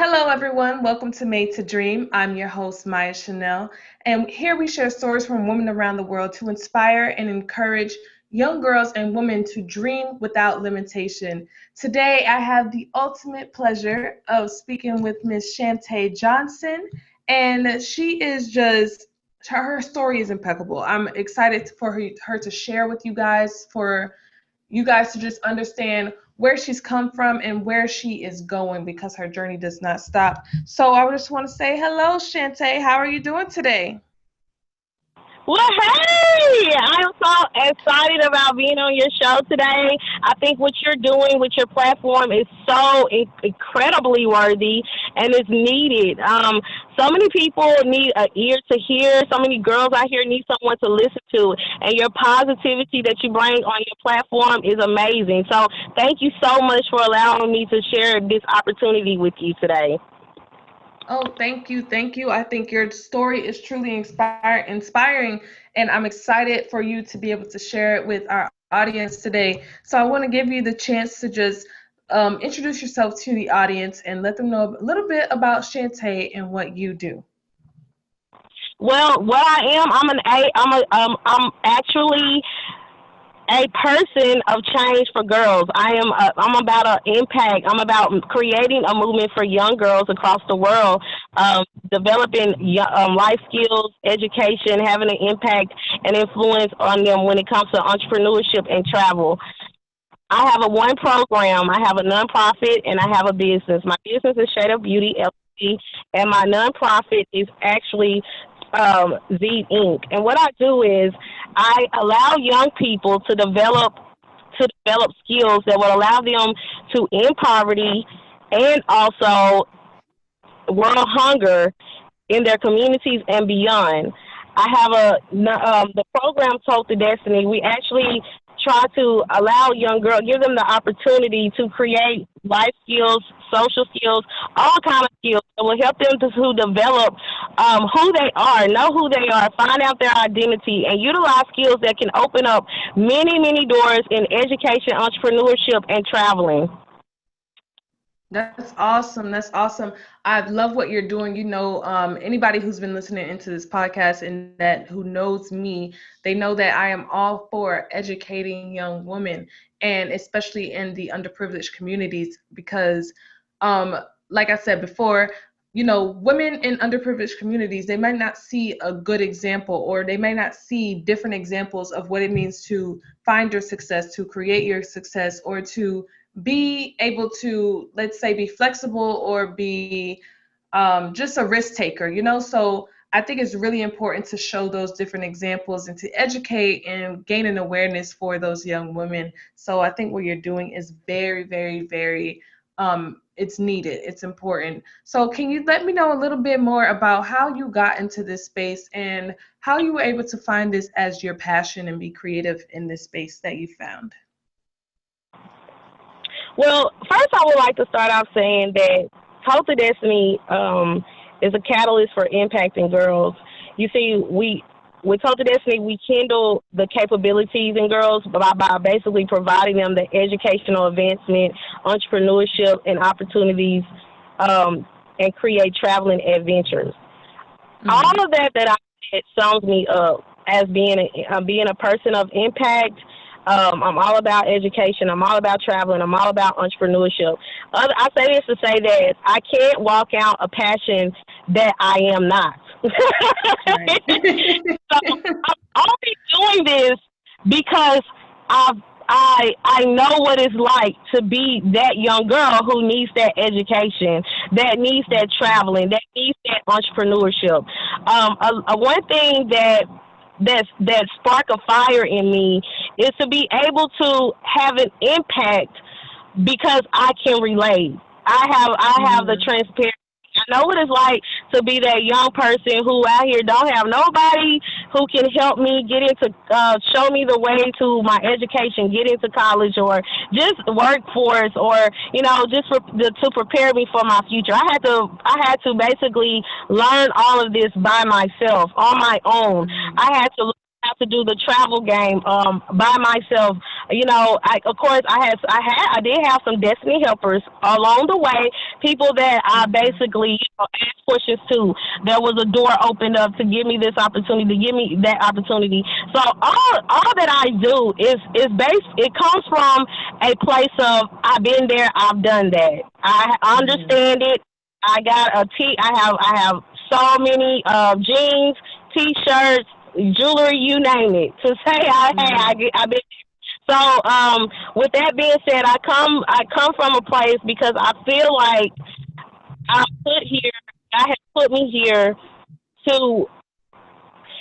Hello, everyone. Welcome to Made to Dream. I'm your host, Maya Chanel, and here we share stories from women around the world to inspire and encourage young girls and women to dream without limitation. Today, I have the ultimate pleasure of speaking with Miss Shanta Johnson, and she is just her story is impeccable. I'm excited for her to share with you guys, for you guys to just understand where she's come from and where she is going because her journey does not stop. So I just want to say hello, Shantae. How are you doing today? Well, hey, I'm so excited about being on your show today. I think what you're doing with your platform is so incredibly worthy and is needed. So many people need an ear to hear. So many girls out here need someone to listen to. And your positivity that you bring on your platform is amazing. So thank you so much for allowing me to share this opportunity with you today. Oh, thank you. Thank you. I think your story is truly inspiring, and I'm excited for you to be able to share it with our audience today. So I want to give you the chance to just introduce yourself to the audience and let them know a little bit about Shantae and what you do. Well, what I am, I'm an A. I'm actually a person of change for girls. I'm about an impact. I'm about creating a movement for young girls across the world, developing life skills, education, having an impact and influence on them when it comes to entrepreneurship and travel. I have a one program. I have a nonprofit and I have a business. My business is Shade of Beauty LLC, and my nonprofit is actually Zeed Inc. And what I do is I allow young people to develop skills that will allow them to end poverty and also world hunger in their communities and beyond. I have the program Told to Destiny. We actually try to allow young girls, give them the opportunity to create life skills, social skills, all kind of skills that will help them to develop who they are, know who they are, find out their identity, and utilize skills that can open up many, many doors in education, entrepreneurship, and traveling. That's awesome. That's awesome. I love what you're doing. Anybody who's been listening into this podcast and that who knows me, they know that I am all for educating young women and especially in the underprivileged communities because, um, like I said before, women in underprivileged communities, they might not see a good example or they may not see different examples of what it means to find your success, to create your success, or to be able to, let's say, be flexible or be just a risk taker, So I think it's really important to show those different examples and to educate and gain an awareness for those young women. So I think what you're doing is very, very, very, it's needed. It's important. So can you let me know a little bit more about how you got into this space and how you were able to find this as your passion and be creative in this space that you found? Well, first I would like to start off saying that Hope to Destiny is a catalyst for impacting girls. You see, we with Hope to Destiny, we kindle the capabilities in girls by basically providing them the educational advancement, entrepreneurship, and opportunities, and create traveling adventures. Hmm. All of that I said sums me up as being a person of impact. I'm all about education. I'm all about traveling. I'm all about entrepreneurship. I say this to say that I can't walk out a passion that I am not. Right. So I'm only doing this because I I know what it's like to be that young girl who needs that education, that needs that traveling, that needs that entrepreneurship. One thing that spark a fire in me is to be able to have an impact because I can relate. I have the Mm, transparency. I know what it's like to be that young person who out here don't have nobody who can help me get into, show me the way to my education, get into college, or just workforce, or just to prepare me for my future. I had to basically learn all of this by myself on my own. mm, I had to learn how to do the travel game by myself. I did have some destiny helpers along the way, people that I Mhm. basically asked questions to. There was a door opened up to give me this opportunity, to give me that opportunity. So all that I do is based. It comes from a place of I've been there, I've done that. I Mhm. understand it. I got a t. I have so many jeans, t-shirts, jewelry, you name it, to say Mhm. I've been. So with that being said, I come from a place because I feel like I'm put here. God has put me here to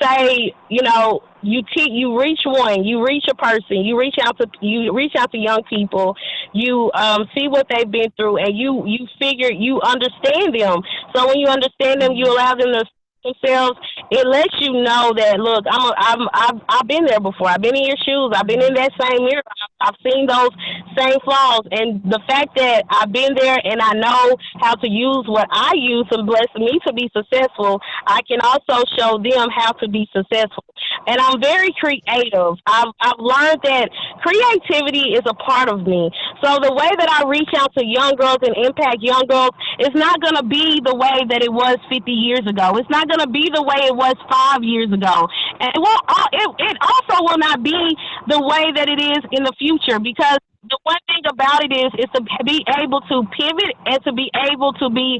say, you reach one, you reach a person, you reach out to young people, you see what they've been through, and you figure you understand them. So when you understand them, you Mhm. allow them to themselves. It lets you know that look, I've been there before. I've been in your shoes. I've been in Mhm. that same mirror. I've seen those same flaws, and the fact that I've been there and I know how to use what I use to bless me to be successful, I can also show them how to be successful. And I'm very creative. I've learned that creativity is a part of me. So the way that I reach out to young girls and impact young girls is not going to be the way that it was 50 years ago. It's not going to be the way it was 5 years ago. And it also will not be the way that it is in the future, because the one thing about it is to be able to pivot and to be able to be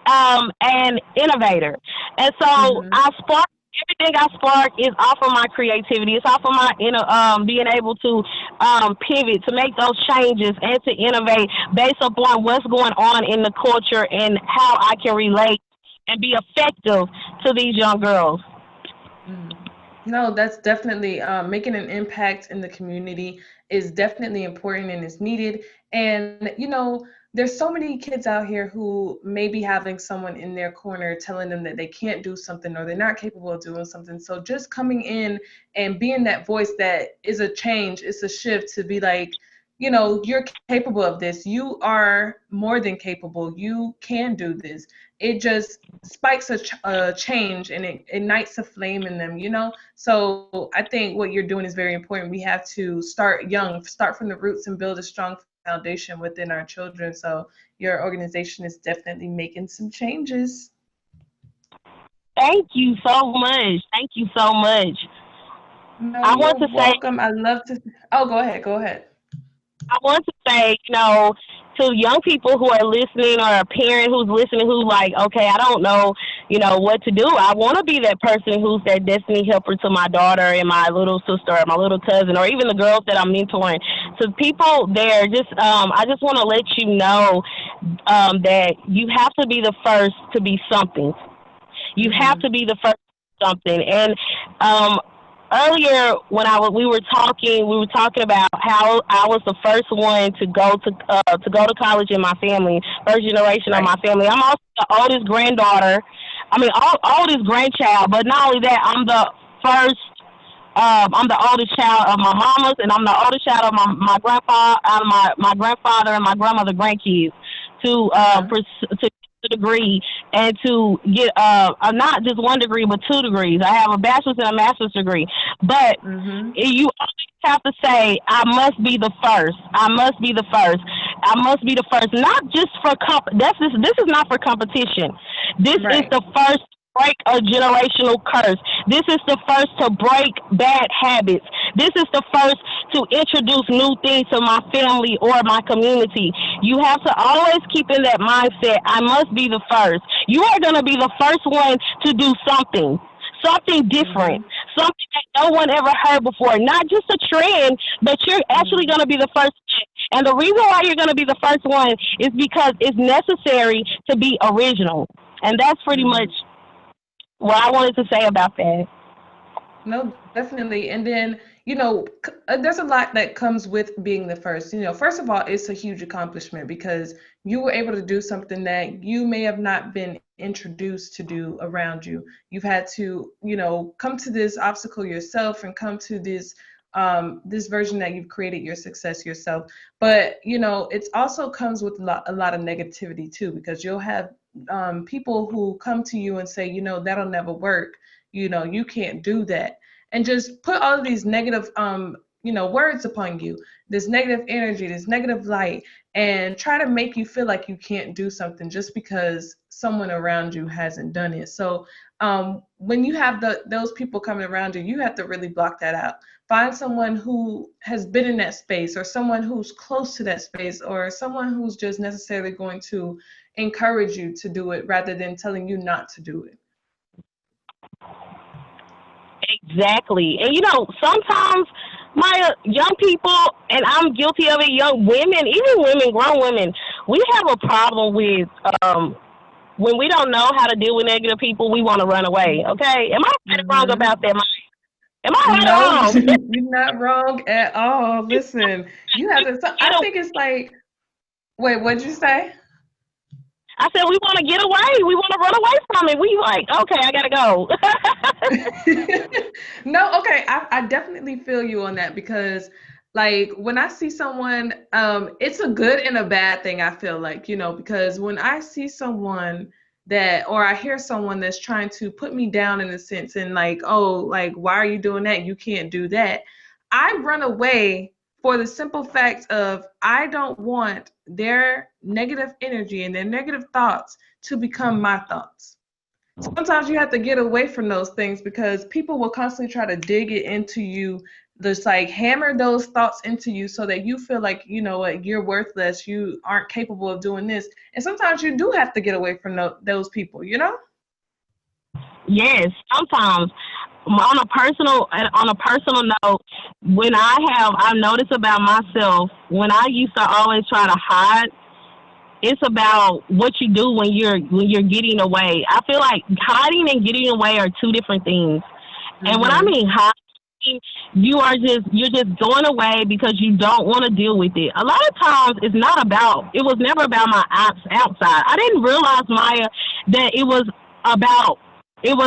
an innovator. And so Mhm. I spark everything I spark is off of my creativity. It's off of my being able to pivot, to make those changes, and to innovate based upon what's going on in the culture and how I can relate and be effective to these young girls. Mhm. No, that's definitely making an impact in the community is definitely important and is needed. And there's so many kids out here who may be having someone in their corner telling them that they can't do something or they're not capable of doing something. So just coming in and being that voice that is a change, it's a shift to be like, you're capable of this. You are more than capable. You can do this. It just spikes a change and it ignites a flame in them. So I think what you're doing is very important. We have to start young, start from the roots and build a strong foundation within our children. So your organization is definitely making some changes. Thank you so much. Thank you so much. No, I you're want to say welcome. I love to. Oh, go ahead. Go ahead. I want to say, to young people who are listening, or a parent who's listening who's like, okay, I don't know, what to do. I want to be that person who's that destiny helper to my daughter and my little sister or my little cousin or even the girls that I'm mentoring. To people there, I just want to let you know that you have to be the first to be something. You have Mhm. to be the first something. And um, earlier when we were talking about how I was the first one to go to college in my family, first generation of Right. my family. I'm also the oldest granddaughter. I mean, oldest grandchild, but not only that, first. I'm the oldest child of my mamas, and I'm the oldest child of my grandfather, my grandfather and my grandmother grandkids to Uh-huh. to the degree and to get not just one degree but two degrees. I have a bachelor's and a master's degree. But Mhm. you always have to say, I must be the first. I must be the first. I must be the first. Not just for this is not for competition. This is Right. the first to break a generational curse. This is the first to break bad habits. This is the first to introduce new things to my family or my community. You have to always keep in that mindset. I must be the first. You are going to be the first one to do something different, Mhm. something that no one ever heard before. Not just a trend, but you're actually Mhm. going to be the first one. And the reason why you're going to be the first one is because it's necessary to be original. And that's pretty much Mhm. what I wanted to say about that. No, definitely. And then, there's a lot that comes with being the first. First of all, it's a huge accomplishment because you were able to do something that you may have not been introduced to do around you. You've had to, come to this obstacle yourself and come to this version that you've created your success yourself. But, it also comes with a lot of negativity too, because you'll have people who come to you and say, that'll never work, you can't do that, and just put all of these negative words upon you, this negative energy, this negative light, and try to make you feel like you can't do something just because someone around you hasn't done it. So when you have those people coming around you, you have to really block that out. Find someone who has been in that space, or someone who's close to that space, or someone who's just necessarily going to encourage you to do it rather than telling you not to do it. Exactly. And sometimes my young people, and I'm guilty of it, young women, even women, grown women, we have a problem with when we don't know how to deal with negative people, we want to run away. Okay? Am I wrong about that? Am I right or No, wrong? you're not wrong at all. Listen, you have to. So I think it's like, wait, what'd you say? I said we want to get away. We want to run away from it. We like, okay, I gotta go. No, okay, I definitely feel you on that, because like when I see someone, it's a good and a bad thing, I feel like, because when I see someone or I hear someone that's trying to put me down in a sense, and like, oh, like, why are you doing that? You can't do that. I run away for the simple fact of I don't want their negative energy and their negative thoughts to become my thoughts. Sometimes you have to get away from those things, because people will constantly try to dig it into you, just like hammer those thoughts into you so that you feel like, what, you're worthless, you aren't capable of doing this. And sometimes you do have to get away from those people, Yes, sometimes. On a personal note, when I've noticed about myself, when I used to always try to hide, it's about what you do when you're getting away. I feel like hiding and getting away are two different things. Mm-hmm. And when I mean hiding, you're just going away because you don't want to deal with it. A lot of times it was never about my outside. I didn't realize, Maya, that it was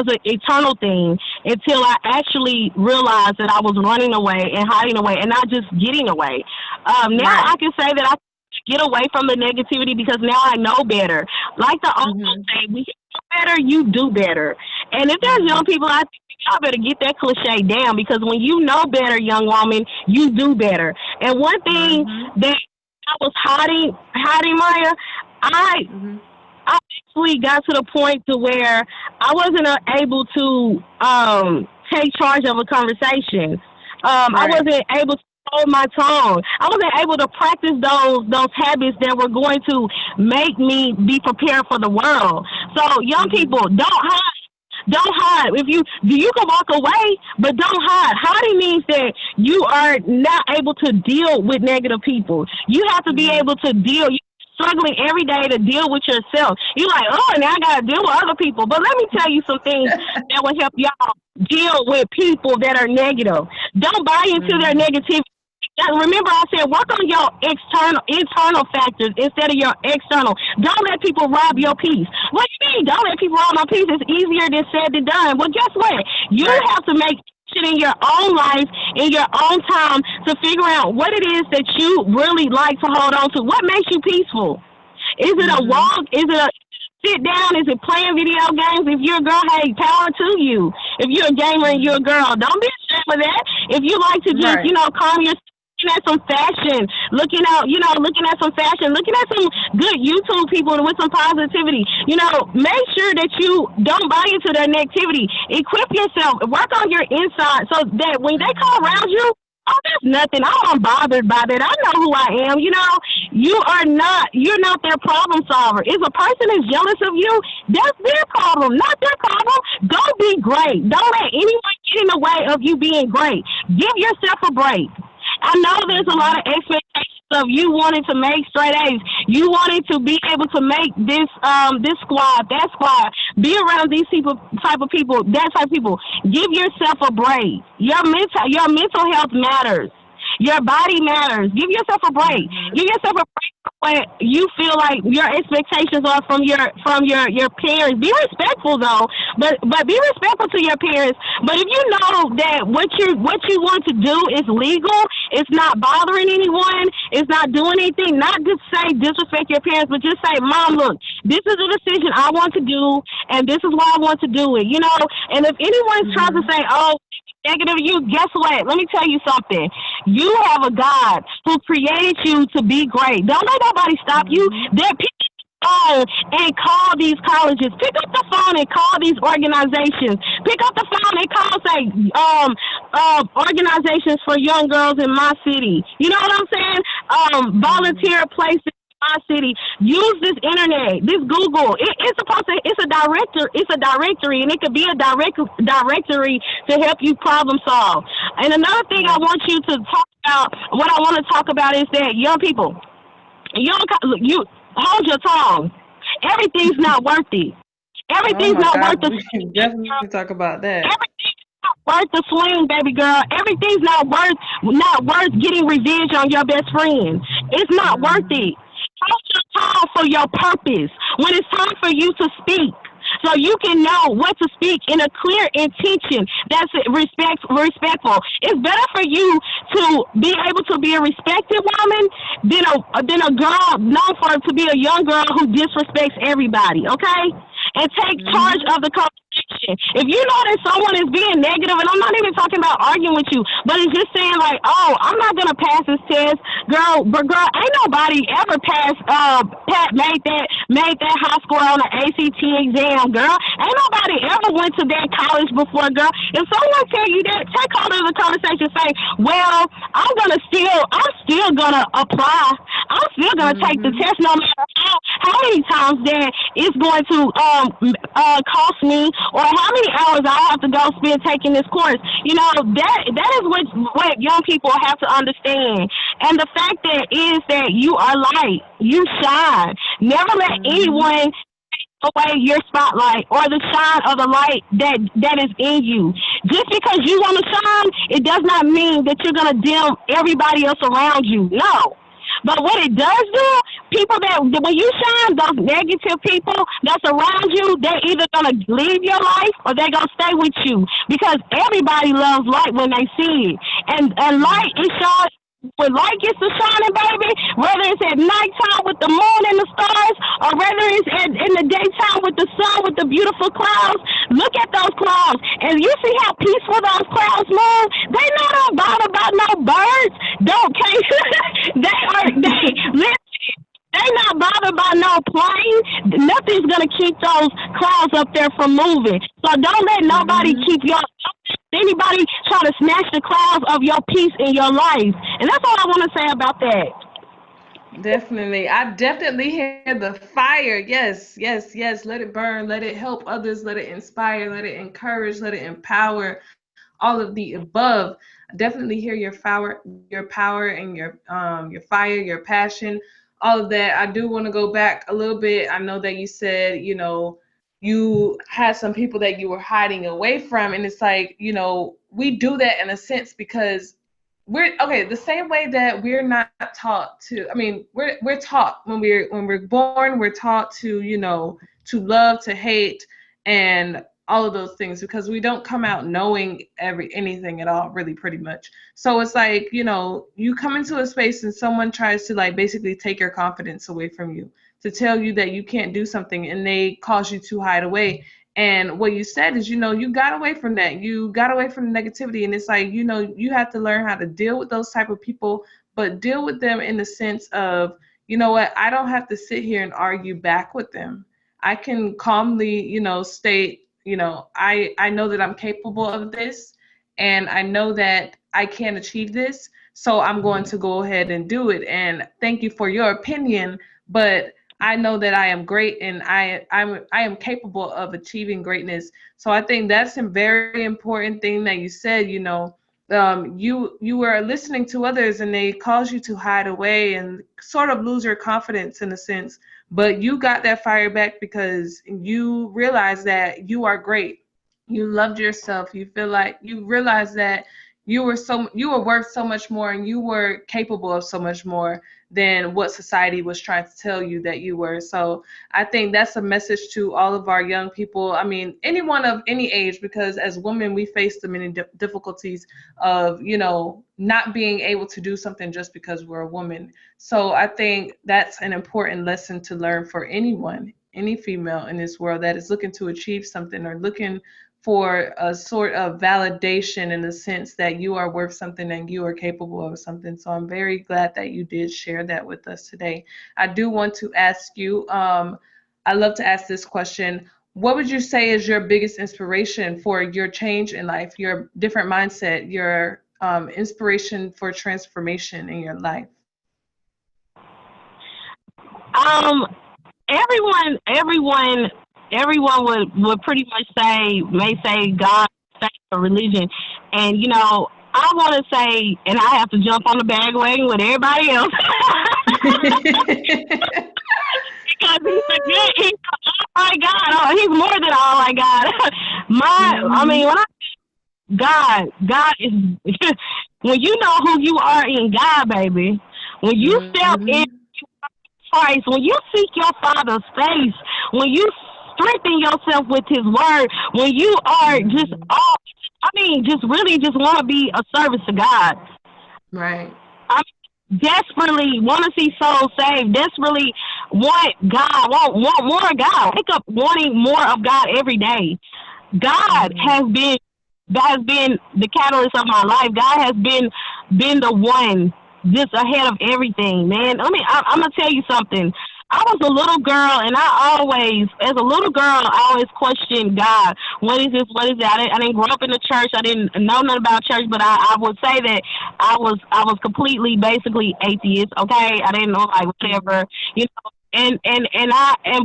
an eternal thing until I actually realized that I was running away and hiding away and not just getting away. Now right. I can say that I get away from the negativity because now I know better. Like the old say, when you know better, you do better. And if there's young people out there, y'all better get that cliche down, because when you know better, young woman, you do better. And one thing that I was hiding, Maya, I actually got to the point to where I wasn't able to take charge of a conversation. Right. I wasn't able to hold my tongue. I wasn't able to practice those habits that were going to make me be prepared for the world. So young people, don't hide. Don't hide. You can walk away, but don't hide. Hiding means that you are not able to deal with negative people. You have to be able to deal. You're struggling every day to deal with yourself. You're like, oh, now I got to deal with other people. But let me tell you some things that will help y'all deal with people that are negative. Don't buy into their negativity. Remember, I said work on your internal factors instead of your external. Don't let people rob your peace. What do you mean? Don't let people rob my peace. It's easier than said than done. Well, guess what? You have to make shit in your own life, in your own time, to figure out what it is that you really like to hold on to. What makes you peaceful? Is it a walk? Is it a sit down? Is it playing video games? If you're a girl, hey, power to you. If you're a gamer and you're a girl, don't be ashamed of that. If you like to just, calm yourself, looking at some fashion, looking at some good YouTube people with some positivity. Make sure that you don't buy into their negativity. Equip yourself. Work on your inside so that when they come around you, oh, that's nothing. I'm unbothered by that. I know who I am. You're not their problem solver. If a person is jealous of you, that's their problem, not their problem. Go be great. Don't let anyone get in the way of you being great. Give yourself a break. I know there's a lot of expectations of you wanting to make straight A's. You wanting to be able to make this squad, that squad. Be around these type of people, that type of people. Give yourself a break. Your mental health matters. Your body matters. Give yourself a break. Give yourself a break when you feel like your expectations are from your parents. Be respectful though, but be respectful to your parents. But if you know that what you want to do is legal, it's not bothering anyone, it's not doing anything, not just say disrespect your parents, but just say, Mom, look, this is a decision I want to do, and this is why I want to do it. And if anyone tries to say, oh, negative you, guess what? Let me tell you something. You have a God who created you to be great. Don't let nobody stop you. Mm-hmm. There are people phone and call these colleges. Pick up the phone and call these organizations. Pick up the phone and call, say, organizations for young girls in my city. You know what I'm saying? Mm-hmm. Volunteer places in my city. Use this internet, this Google. It's supposed to. It's a director. It's a directory, and it could be a directory to help you problem solve. And another thing I Yes. want you to talk about. What I want to talk about is that young people. You hold your tongue. Everything's not worth it. Oh Everything's my not God, worth the we can definitely talk about that. everything's not worth the swing, baby girl. Everything's not worth getting revenge on your best friend. It's not worth Mm-hmm. it. Hold your tongue for your purpose. When it's time for you to speak, so you can know what to speak in a clear intention that's respectful. It's better for you to be able to be a respected woman than a girl known for to be a young girl who disrespects everybody. Okay, and take charge Mm-hmm. of the conversation. If you know that someone is being negative, and I'm not even talking about arguing with you, but it's just saying like, oh, I'm not gonna pass this test, girl. But girl, ain't nobody ever passed. Made that high score on an ACT exam, girl. Ain't nobody ever went to that college before, girl. If someone tell you that, take hold of the conversation. Say, well, I'm still gonna apply. I'm still gonna take the Mm-hmm. test, no matter how many times that it's going to cost me, or how many hours I have to go spend taking this course. You know that is what young people have to understand. And the fact that is that you are light, you shine. Never let Mm-hmm. anyone away your spotlight or the shine of the light that is in you. Just because you want to shine, it does not mean that you're gonna dim everybody else around you. No. But what it does do, people that when you shine, those negative people that's around you, they're either gonna leave your life or they're gonna stay with you because everybody loves light when they see it, and light is Yes. shine. When light gets to shining, baby, whether it's at nighttime with the moon and the stars, or whether it's in the daytime with the sun with the beautiful clouds, look at those clouds, and you see how peaceful those clouds move. They not bothered about no birds. Don't care. They not bothered by no plane. Nothing's gonna keep those clouds up there from moving. So don't let nobody Mm-hmm. keep your anybody try to snatch the clouds of your peace in your life. And that's all I want to say about that. Definitely. I definitely hear the fire. Yes, yes, yes. Let it burn. Let it help others. Let it inspire. Let it encourage. Let it empower. All of the above. Definitely hear your power, and your fire, your passion, all of that. I do want to go back a little bit. I know that you said, you had some people that you were hiding away from, and it's like, we do that in a sense because we're okay the same way that we're not taught to. I mean, we're taught when we're born, we're taught to, to love, to hate, and all of those things, because we don't come out knowing anything at all, really, pretty much. So it's like, you come into a space and someone tries to, like, basically take your confidence away from you, to tell you that you can't do something, and they cause you to hide away. And what you said is, you got away from that. You got away from the negativity. And it's like, you have to learn how to deal with those type of people, but deal with them in the sense of, you know what, I don't have to sit here and argue back with them. I can calmly, state, I know that I'm capable of this, and I know that I can achieve this. So I'm going to go ahead and do it. And thank you for your opinion, but I know that I am great, and I am capable of achieving greatness. So I think that's a very important thing that you said. You were listening to others, and they caused you to hide away and sort of lose your confidence in a sense. But you got that fire back because you realized that you are great. You loved yourself. You feel like you realized that you were worth so much more, and you were capable of so much more than what society was trying to tell you that you were. So I think that's a message to all of our young people. I mean, anyone of any age, because as women, we face the many difficulties of, not being able to do something just because we're a woman. So I think that's an important lesson to learn for anyone, any female in this world that is looking to achieve something or looking for a sort of validation in the sense that you are worth something and you are capable of something. So I'm very glad that you did share that with us today. I do want to ask you, I love to ask this question. What would you say is your biggest inspiration for your change in life, your different mindset, your inspiration for transformation in your life? Um, everyone would pretty much may say God, faith, or religion, and I want to say, and I have to jump on the bandwagon with everybody else because he's all I got. Oh, he's more than all I got. I mean, when God is when you know who you are in God, baby. When you step in Mhm. Christ, when you seek your Father's face, when you strengthen yourself with His Word, when you are just Mhm. all, I mean, just really just want to be a service to God. Right. I desperately want to see souls saved. Desperately want more of God. Wake up wanting more of God every day. God Mhm. has been the catalyst of my life. God has been the one just ahead of everything, man. I'm gonna tell you something. I was a little girl, and as a little girl, I always questioned God. What is this? What is that? I didn't grow up in the church. I didn't know nothing about church, but I would say that I was completely, basically atheist. Okay, I didn't know like whatever, you know.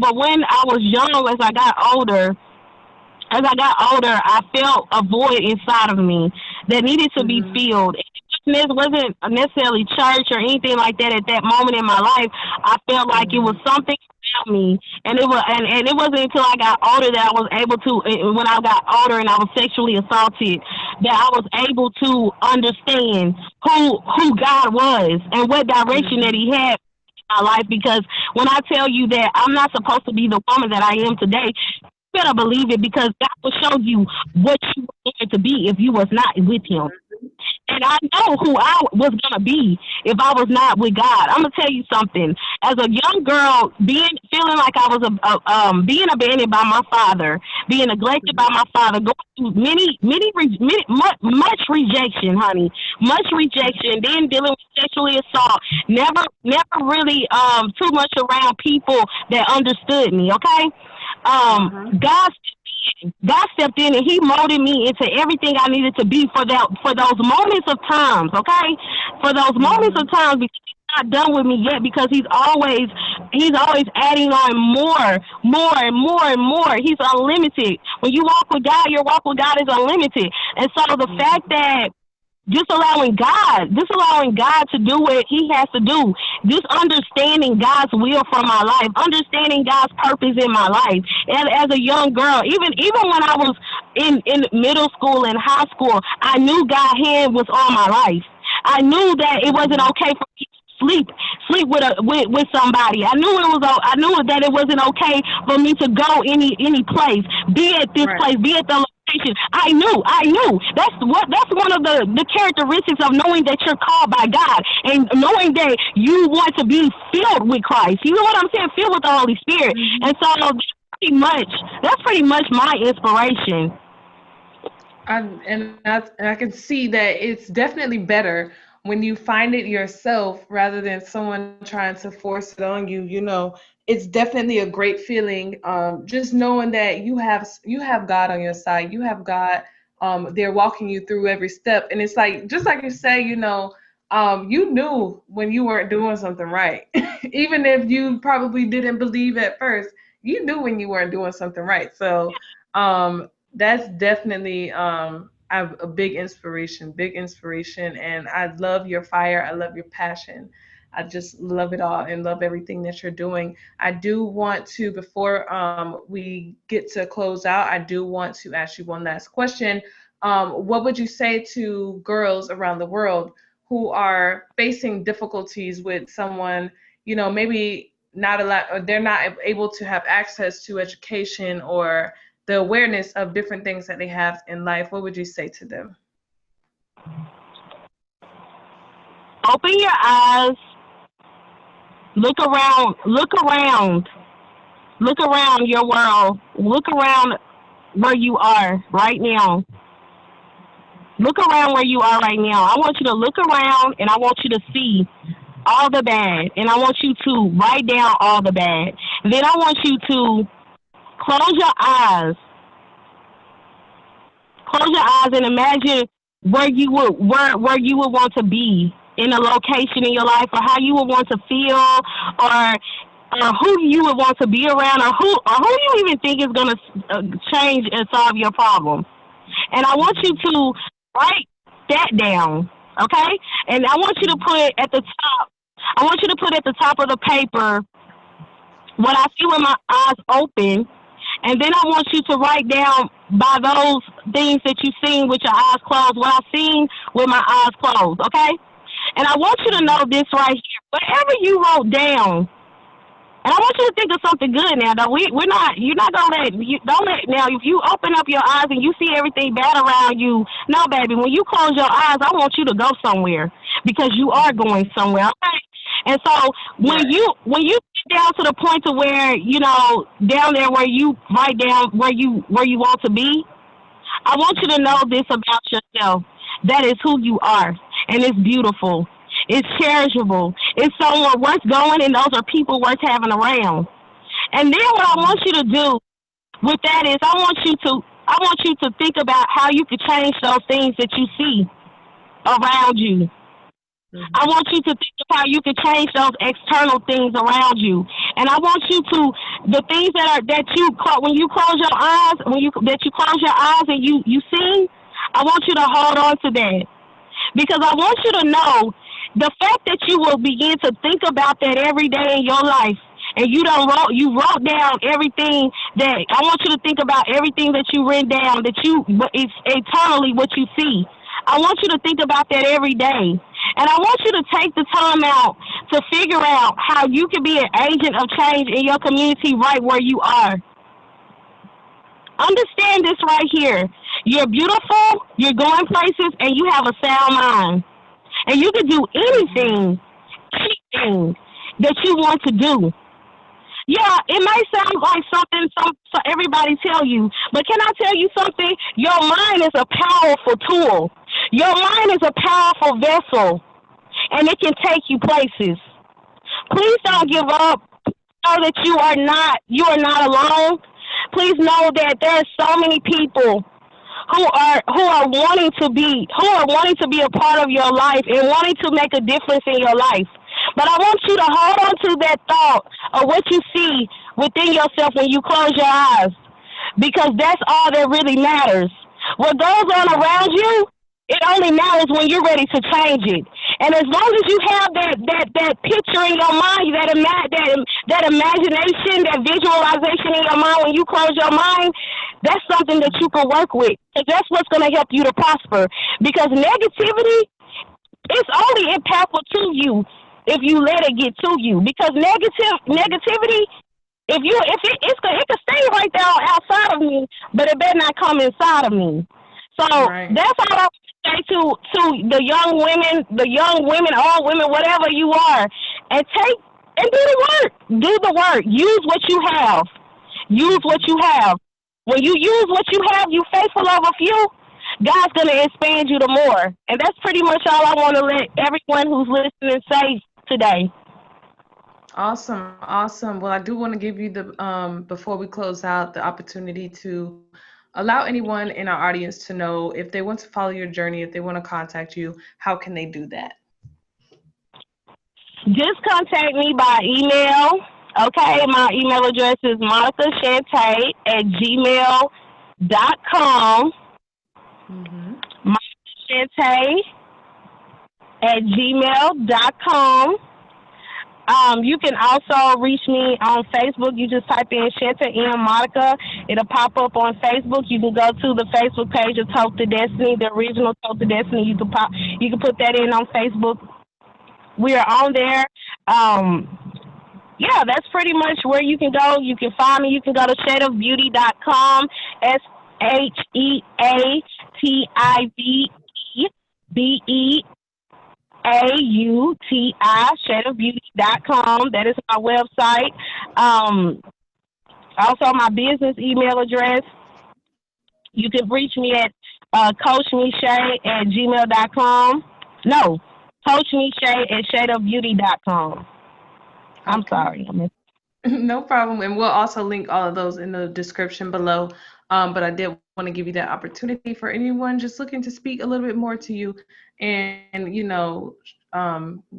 But when I was young, as I got older, I felt a void inside of me that needed to be Mhm. filled. This wasn't necessarily church or anything like that at that moment in my life. I felt like it was Mhm. something about me, and it wasn't until I got older that I was able to. When I got older and I was sexually assaulted, that I was able to understand who God was and what direction that Mhm. He had in my life. Because when I tell you that I'm not supposed to be the woman that I am today, better believe it, because God will show you what you were going to be if you was not with Him. And I know who I was gonna be if I was not with God. I'm gonna tell you something. As a young girl, feeling like I was being abandoned by my father, being neglected by my father, going through much rejection, honey, much rejection. Then dealing with sexually assault. Never really too much around people that understood me. Okay, Mhm. God stepped in and He molded me into everything I needed to be for those moments of times, okay? For those moments of Mhm. times, because He's not done with me yet, because He's always adding on more and more and more. He's unlimited. When you walk with God, your walk with God is unlimited. And so the fact Mhm. that just allowing God to do what He has to do, just understanding God's will for my life, understanding God's purpose in my life. And as a young girl, even when I was in middle school and high school, I knew God's hand was on my life. I knew that it wasn't Mhm. okay for me to sleep with somebody. I knew that it wasn't okay for me to go any place, be at this Right. place, be at the location. I knew. That's one of the characteristics of knowing that you're called by God, and knowing that you want to be filled with Christ. You know what I'm saying? Filled with the Holy Spirit. Mhm. And so that's pretty much my inspiration. And I can see that it's definitely better when you find it yourself rather than someone trying to force it on you. It's definitely a great feeling. Just knowing that you have God on your side. You have God. They're walking you through every step, and it's like just like you say. You knew when you weren't doing something right, even if you probably didn't believe at first. You knew when you weren't doing something right. So that's definitely a big inspiration, and I love your fire. I love your passion. I just love it all and love everything that you're doing. I do want to, before we get to close out, I do want to ask you one last question. What would you say to girls around the world who are facing difficulties with someone, maybe not a lot, or they're not able to have access to education or the awareness of different things that they have in life? What would you say to them? Open your eyes, look around your world, look around where you are right now. Look around where you are right now. I want you to look around and I want you to see all the bad. And I want you to write down all the bad. Then I want you to close your eyes. Close your eyes and imagine where you would want to be in a location in your life, or how you would want to feel, or who you would want to be around, or who you even think is going to change and solve your problem. And I want you to write that down, okay? And I want you to put at the top. I want you to put at the top of the paper what I see with my eyes open, and then I want you to write down by those things that you've seen with your eyes closed, what I've seen with my eyes closed, okay? And I want you to know this right here. Whatever you wrote down, and I want you to think of something good now. Though we're not. You're not gonna don't let now. If you open up your eyes and you see everything bad around you, no, baby. When you close your eyes, I want you to go somewhere because you are going somewhere. Okay. And so when you get down to the point to where down there where you write down where you want to be, I want you to know this about yourself. That is who you are, and it's beautiful. It's cherishable. It's someone worth going, and those are people worth having around. And then what I want you to do with that is I want you to think about how you could change those things that you see around you. I want you to think of how you can change those external things around you, and I want you to the things that you when you close your eyes, that you close your eyes and you see. I want you to hold on to that because I want you to know the fact that you will begin to think about that every day in your life, and you wrote down everything that I want you to think about everything that you written down it's eternally what you see. I want you to think about that every day. And I want you to take the time out to figure out how you can be an agent of change in your community right where you are. Understand this right here. You're beautiful, you're going places, and you have a sound mind. And you can do anything that you want to do. Yeah, it may sound like something so everybody tell you, but can I tell you something? Your mind is a powerful tool. Your mind is a powerful vessel, and it can take you places. Please don't give up. Know that you are not alone. Please know that there are so many people who are wanting to be a part of your life and wanting to make a difference in your life. But I want you to hold on to that thought of what you see within yourself when you close your eyes, because that's all that really matters. What goes on around you, it only matters when you're ready to change it. And as long as you have that picture in your mind, that imagination, that visualization in your mind when you close your mind, that's something that you can work with. Because that's what's going to help you to prosper. Because negativity is only impactful to you if you let it get to you. Because negativity, it can stay right there outside of me, but it better not come inside of me. So That's all I say to the young women, all women, whatever you are, and do the work. Do the work. Use what you have. Use what you have. When you use what you have, you faithful of a few, God's gonna expand you to more. And that's pretty much all I want to let everyone who's listening say today. Awesome. Well, I do want to give you before we close out, the opportunity to allow anyone in our audience to know if they want to follow your journey, if they want to contact you, how can they do that? Just contact me by email. Okay, my email address is monicashante@gmail.com. monicashante@gmail.com. You can also reach me on Facebook. You just type in Shanta M. Monica. It'll pop up on Facebook. You can go to the Facebook page of Talk to Destiny, the original Talk to Destiny. You can put that in on Facebook. We are on there. Yeah, that's pretty much where you can go. You can find me. You can go to shadeofbeauty.com. SHEATIVEBEAUTI, shadeofbeauty.com. That is my website. Also, my business email address You can reach me at coachmeshay@gmail.com. No, coachmeshay@shadeofbeauty.com. I'm Okay. sorry. No problem. And we'll also link all of those in the description below. But I did want to give you that opportunity for anyone just looking to speak a little bit more to you and,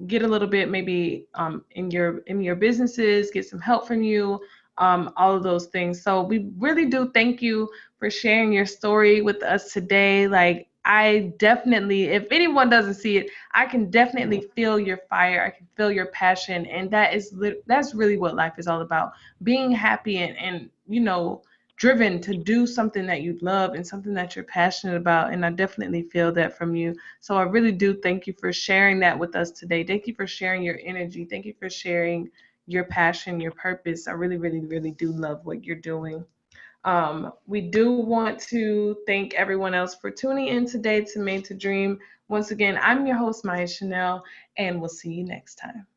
get a little bit maybe in your businesses, get some help from you, all of those things. So we really do thank you for sharing your story with us today. Like I definitely, if anyone doesn't see it, I can definitely feel your fire. I can feel your passion, and that's really what life is all about: being happy and driven to do something that you love and something that you're passionate about. And I definitely feel that from you. So I really do thank you for sharing that with us today. Thank you for sharing your energy. Thank you for sharing your passion, your purpose. I really, really, really do love what you're doing. We do want to thank everyone else for tuning in today to Made to Dream. Once again, I'm your host, Maya Chanel, and we'll see you next time.